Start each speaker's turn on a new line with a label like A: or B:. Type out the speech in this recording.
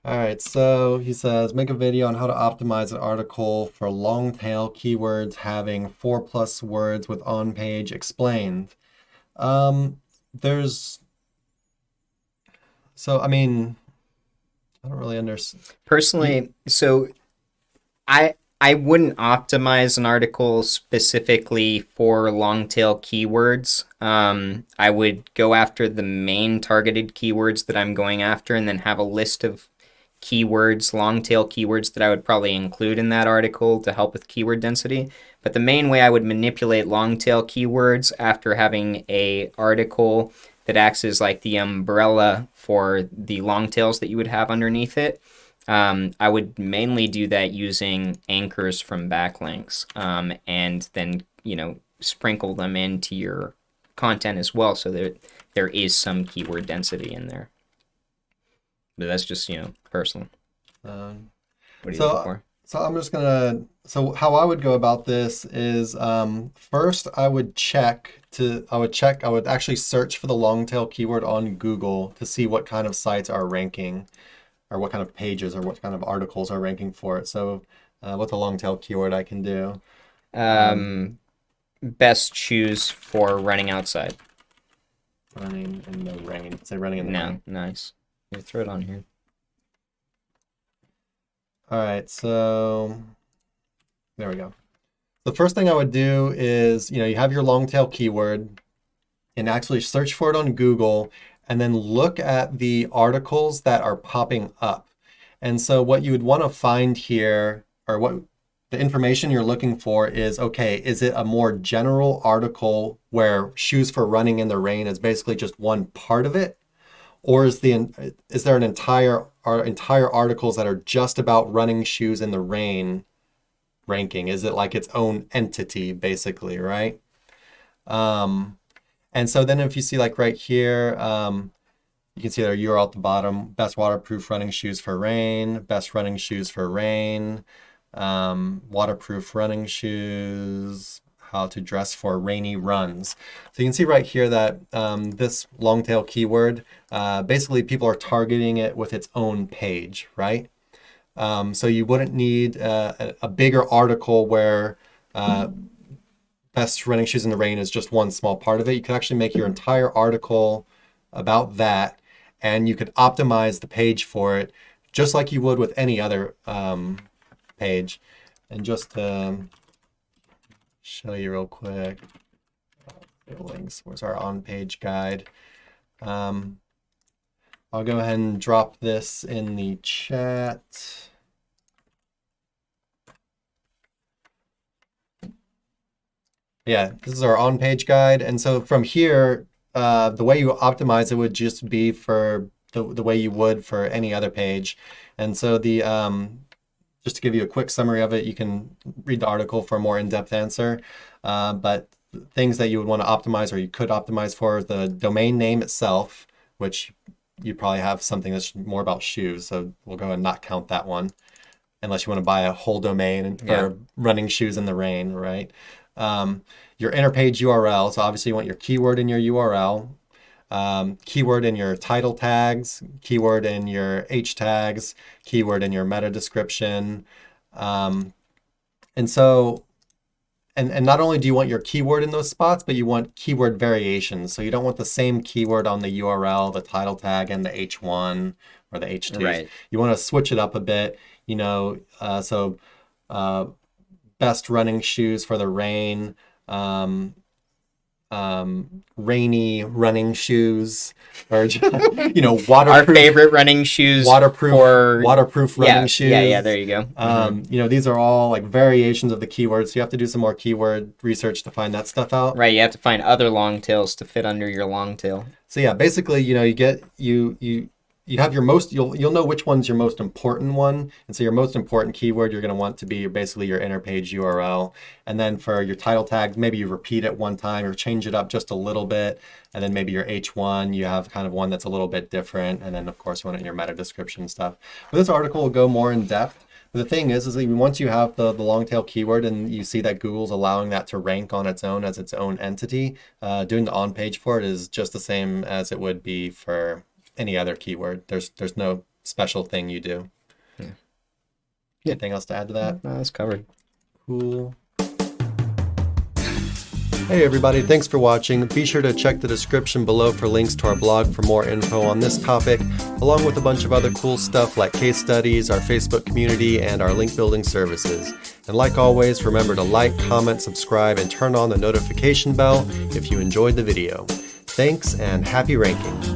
A: All right, so he says, make a video on how to optimize an article for long tail keywords having 4+ words with on page explained. There's, so I mean, I don't really understand.
B: Personally, so I wouldn't optimize an article specifically for long tail keywords. I would go after the main targeted keywords that I'm going after, and then have a list of keywords, long tail keywords that I would probably include in that article to help with keyword density. But the main way I would manipulate long tail keywords after having a article that acts as like the umbrella for the long tails that you would have underneath it. I would mainly do that using anchors from backlinks, and then sprinkle them into your content as well, so that there is some keyword density in there. But that's just personal.
A: Um,
B: What are you looking
A: so,
B: for?
A: so I'm just gonna, so how I would go about this is, first I would actually search for the long tail keyword on Google to see what kind of sites are ranking, or what kind of pages or what kind of articles are ranking for it. So, what's a long tail keyword I can do? Um,
B: Um, Best shoes for running outside.
A: Running in the rain. Say running in the
B: No,
A: rain.
B: nice. You throw it on here.
A: All right, so there we go. The first thing I would do is, you have your long tail keyword and actually search for it on Google and then look at the articles that are popping up. And so what you would want to find here, or what the information you're looking for is, okay, is it a more general article where shoes for running in the rain is basically just one part of it? Or is there an entire articles that are just about running shoes in the rain ranking? Is it like its own entity, basically, right? Um, and so then if you see like right here, you can see their URL at the bottom, best waterproof running shoes for rain, best running shoes for rain, waterproof running shoes, how to dress for rainy runs. So you can see right here that this long tail keyword, basically people are targeting it with its own page, right? So you wouldn't need a bigger article where best running shoes in the rain is just one small part of it. You could actually make your entire article about that, and you could optimize the page for it just like you would with any other page. And just to show you real quick, links, where's our on-page guide? I'll go ahead and drop this in the chat. Yeah, this is our on-page guide. And so from here, the way you optimize it would just be for the way you would for any other page. And so just to give you a quick summary of it, you can read the article for a more in-depth answer. But things that you would want to optimize, or you could optimize for, the domain name itself, which you probably have something that's more about shoes. So we'll go and not count that one, unless you want to buy a whole domain
B: Yeah.
A: for running shoes in the rain, right? Your inner page URL. So obviously you want your keyword in your URL, keyword in your title tags, keyword in your H tags, keyword in your meta description. And so, and not only do you want your keyword in those spots, but you want keyword variations. So you don't want the same keyword on the URL, the title tag, and the H1 or the H2.
B: Right.
A: You want to switch it up a bit, so best running shoes for the rain, rainy running shoes, or
B: Our
A: waterproof,
B: favorite running shoes
A: waterproof,
B: for
A: waterproof
B: yeah,
A: running shoes.
B: yeah. There you go.
A: These are all like variations of the keywords. So you have to do some more keyword research to find that stuff out.
B: Right, you have to find other long tails to fit under your long tail.
A: So yeah, basically, you have your most, you'll know which one's your most important one. And so your most important keyword you're going to want to be basically your inner page URL. And then for your title tags, maybe you repeat it one time or change it up just a little bit. And then maybe your H1, you have kind of one that's a little bit different. And then of course you want it in your meta description stuff. But this article will go more in depth. But the thing is that once you have the long tail keyword and you see that Google's allowing that to rank on its own as its own entity, doing the on page for it is just the same as it would be for any other keyword. There's no special thing you do.
B: Yeah.
A: Anything else to add to that?
B: No, that's covered.
A: Cool. Hey everybody, thanks for watching. Be sure to check the description below for links to our blog for more info on this topic, along with a bunch of other cool stuff like case studies, our Facebook community, and our link building services. And like always, remember to like, comment, subscribe, and turn on the notification bell if you enjoyed the video. Thanks and happy ranking.